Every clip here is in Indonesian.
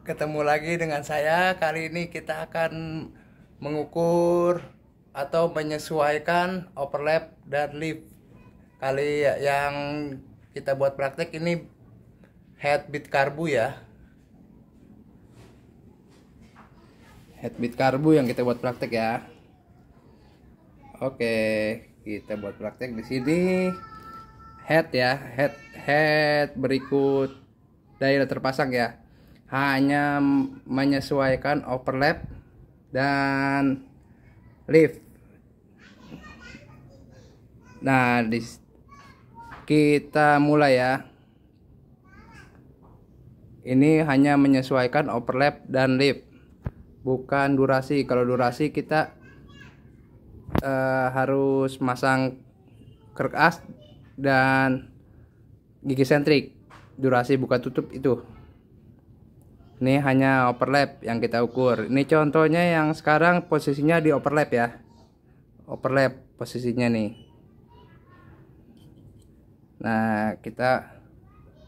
Ketemu lagi dengan saya. Kali ini kita akan mengukur atau menyesuaikan overlap dan lift. Kali yang kita buat praktek ini headbeat karbu ya. Headbeat karbu yang kita buat praktek ya. Oke, kita buat praktek di sini. Head ya, head berikut dial terpasang ya. Hanya menyesuaikan overlap dan lift. Nah, kita mulai ya. Ini hanya menyesuaikan overlap dan lift, bukan durasi. Kalau durasi kita harus masang kerk as dan gigi sentrik. Durasi buka tutup itu. Ini hanya overlap yang kita ukur. Ini contohnya yang sekarang posisinya di overlap ya. Overlap posisinya nih. Nah, kita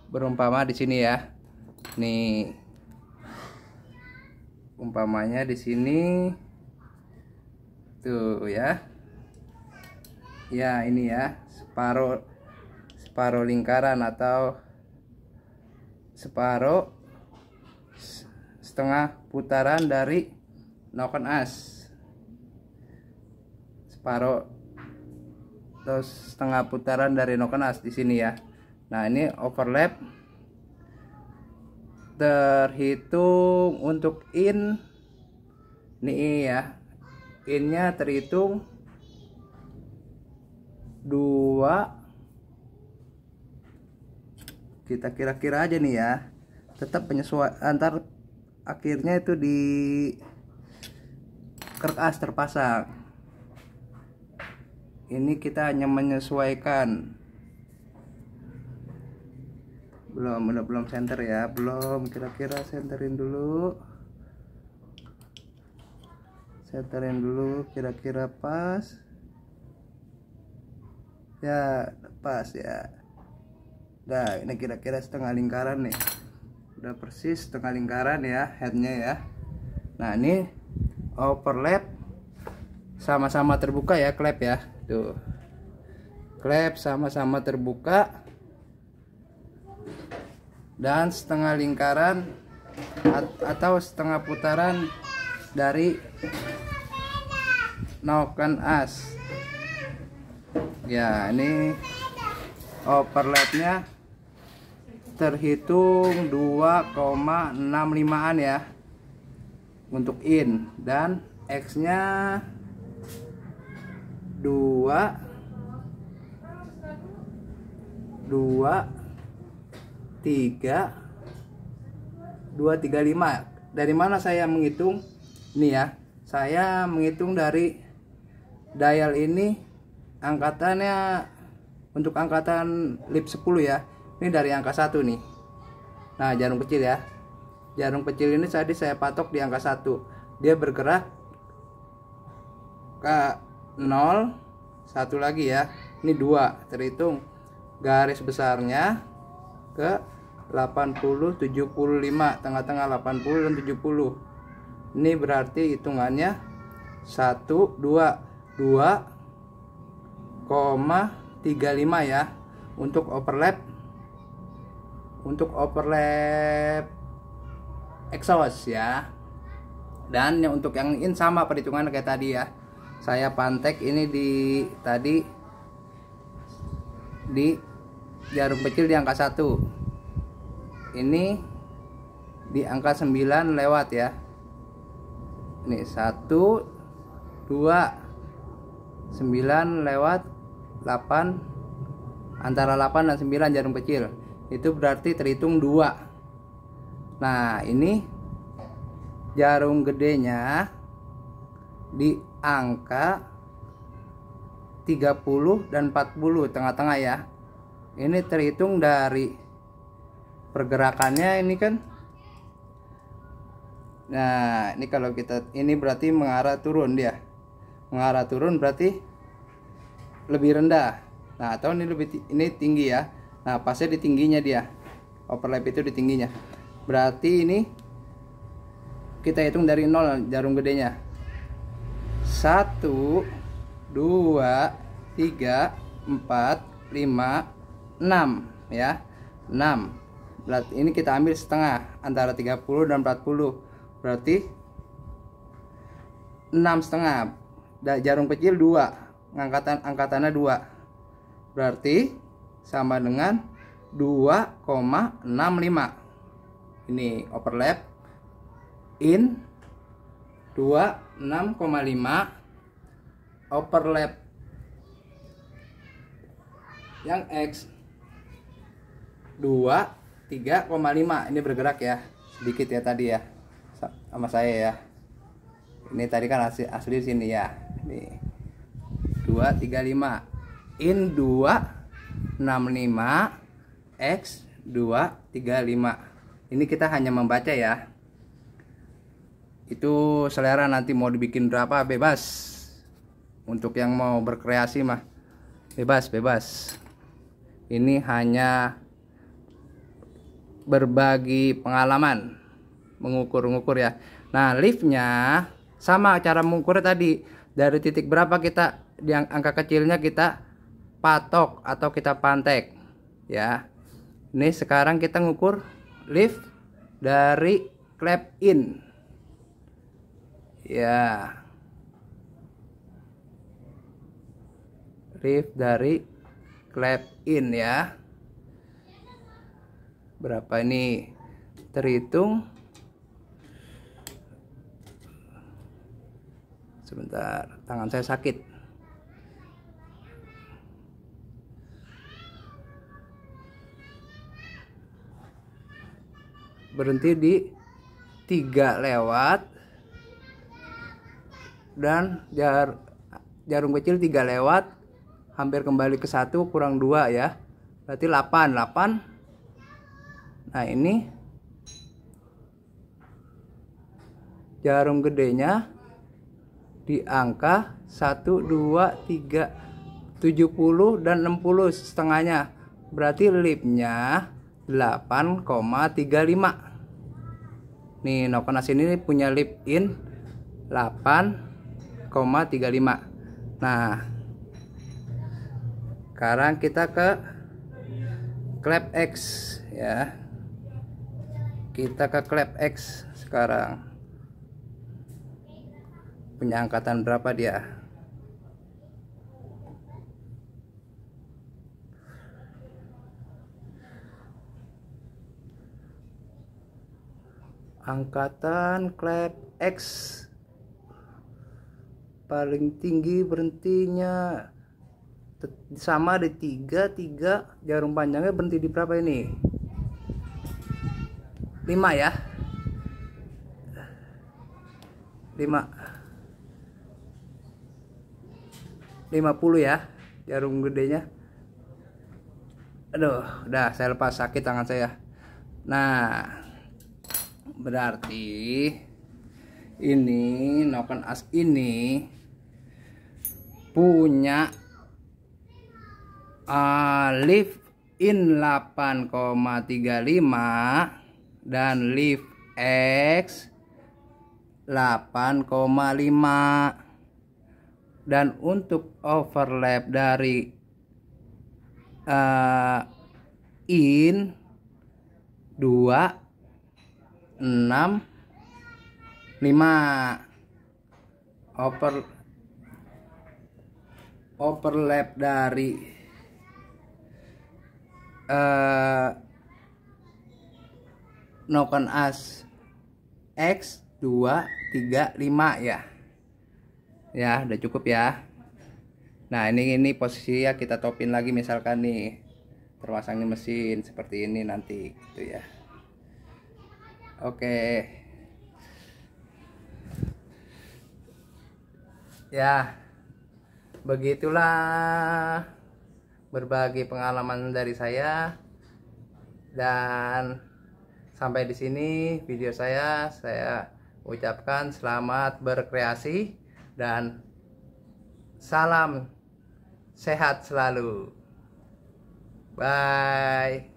berumpama di sini ya. Nih. Umpamanya di sini. Tuh ya. Ya, ini ya. Separuh lingkaran atau separuh setengah putaran dari noken as, separuh atau setengah putaran dari noken as di sini ya. Nah, ini overlap terhitung untuk in nih ya, innya terhitung 2. Kita kira-kira aja nih ya, tetap penyesuaian antar akhirnya itu di kerk as terpasang. Ini kita hanya menyesuaikan. Belum center ya, belum. Kira-kira centerin dulu. Centerin dulu, kira-kira pas. Ya, pas ya. Nah, ini kira-kira setengah lingkaran nih. Udah persis setengah lingkaran ya headnya ya. Nah, ini overlap sama-sama terbuka ya, klep ya. Tuh. Klep sama-sama terbuka. Dan setengah lingkaran atau setengah putaran dari noken as. Ya, ini overlapnya terhitung 2,65an ya untuk in, dan X nya 235. Dari mana saya menghitung? Ini ya, saya menghitung dari dial ini angkatannya. Untuk angkatan lip 10 ya, ini dari angka 1 nih. Nah, jarum kecil ya, jarum kecil ini tadi saya patok di angka 1. Dia bergerak ke 0, 1 lagi ya, ini 2. Terhitung garis besarnya ke 80, 75, tengah-tengah 80 dan 70. Ini berarti hitungannya 2,35 ya untuk overlap exhaust ya. Dan untuk yang in sama perhitungan kayak tadi ya. Saya pantek ini tadi di jarum kecil di angka 1. Ini di angka 9 lewat ya. Ini 1 2 9 lewat 8, antara 8 dan 9 jarum kecil. Itu berarti terhitung 2. Nah, ini jarum gedenya di angka 30 dan 40 tengah-tengah ya. Ini terhitung dari pergerakannya ini kan. Nah, ini kalau kita ini berarti mengarah turun dia. Mengarah turun berarti lebih rendah. Nah, atau ini tinggi ya. Nah, pasnya di tingginya dia. Overlap itu di tingginya. Berarti ini kita hitung dari 0 jarum gedenya. 1 2 3 4 5 6 ya. 6. Berarti ini kita ambil setengah antara 30 dan 40. Berarti 6 setengah. Jarum kecil 2, angkatannya 2. Berarti sama dengan 2,65. Ini overlap in 26,5 overlap yang X 23,5. Ini bergerak ya sedikit ya tadi ya sama saya ya. Ini tadi kan asli di sini ya. Ini 235 in 265 X 235. Ini kita hanya membaca ya. Itu selera, nanti mau dibikin berapa bebas. Untuk yang mau berkreasi mah bebas. Ini hanya berbagi pengalaman mengukur ya. Nah, liftnya sama cara mengukurnya tadi. Dari titik berapa kita di angka kecilnya kita patok atau kita pantek ya. Ini sekarang kita ngukur lift dari clap in ya. Lift dari clap in ya. Berapa ini terhitung? Sebentar, tangan saya sakit. Berhenti di 3 lewat dan jarum kecil 3 lewat, hampir kembali ke 1 kurang 2 ya. Berarti 8. Nah, ini jarum gedenya di angka 1 2 3 70 dan 60 setengahnya. Berarti lipnya 8,35. Nih, Nokonas ini punya lip in 8,35. Nah, sekarang kita ke clap X ya. Kita ke clap X sekarang. Punya angkatan berapa dia? Angkatan clap X paling tinggi berhentinya sama di 3. Jarum panjangnya berhenti di berapa ini? 5 ya. 50 ya jarum gedenya. Aduh, udah saya lepas, sakit tangan saya. Nah, berarti ini Nokonas ini punya lift in 8,35 dan lift X 8,5. Dan untuk overlap dari in 265. Overlap dari Nokonas X 235 ya. Ya, udah cukup ya. Nah, ini posisi ya, kita topin lagi misalkan nih terpasang di mesin seperti ini nanti gitu ya. Oke. Ya, begitulah berbagi pengalaman dari saya. Dan sampai di sini video saya ucapkan selamat berkreasi dan salam sehat selalu. Bye.